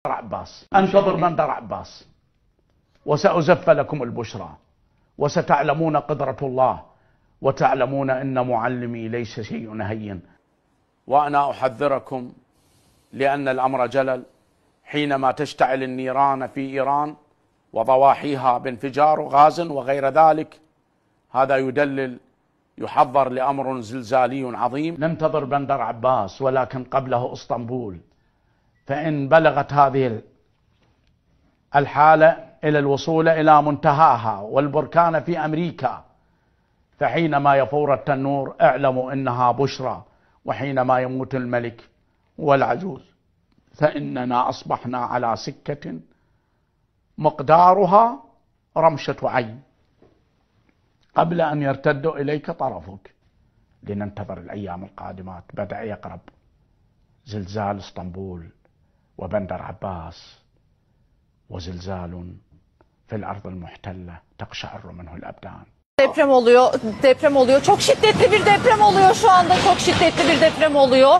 عباس، انتظر بندر عباس وسأزف لكم البشرى، وستعلمون قدرة الله، وتعلمون أن معلمي ليس شيء هين. وأنا أحذركم لأن الأمر جلل حينما تشتعل النيران في إيران وضواحيها بانفجار غاز وغير ذلك. هذا يدلل يحضر لأمر زلزالي عظيم. ننتظر بندر عباس، ولكن قبله اسطنبول. فإن بلغت هذه الحالة إلى الوصول إلى منتهاها والبركان في أمريكا، فحينما يفور التنور اعلموا إنها بشرى، وحينما يموت الملك والعجوز فإننا أصبحنا على سكة مقدارها رمشة عين قبل أن يرتد إليك طرفك. لننتظر الأيام القادمات. بدأ يقرب زلزال اسطنبول وبندر عباس، وزلزال في الأرض المحتلة تقشعر منه الأبدان. Deprem oluyor. Çok şiddetli bir deprem oluyor şu anda. Çok şiddetli bir deprem oluyor.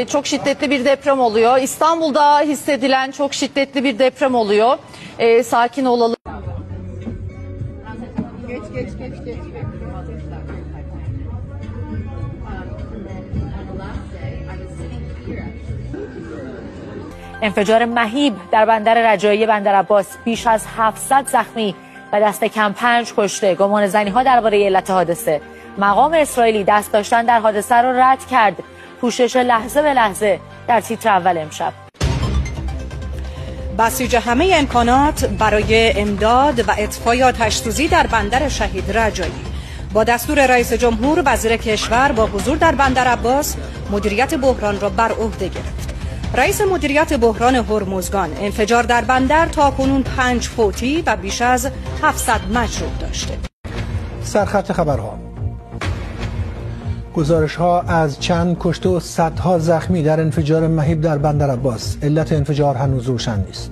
Çok şiddetli bir deprem oluyor. İstanbul'da hissedilen çok şiddetli bir deprem oluyor. Sakin olalım. Geç. انفجار مهیب در بندر رجایی بندر عباس، بیش از 700 زخمی و دست کم 5 کشته. گمان زنی‌ها درباره علت حادثه. مقام اسرائیلی دست داشتن در حادثه را رد کرد. پوشش لحظه به لحظه در تیتر اول امشب. بسیج همه امکانات برای امداد و اطفای آتش‌سوزی در بندر شهید رجایی. با دستور رئیس جمهور، وزیر کشور با حضور در بندر عباس مدیریت بحران را بر عهده گرفت. رئیس مدیریت بحران هرمزگان انفجار در بندر تاکنون 5 فوتی و بیش از 700 مجروح داشته. سرخط خبرها. گزارش‌ها از چند کشته و صدها زخمی در انفجار مهیب در بندر عباس. علت انفجار هنوز روشن نیست.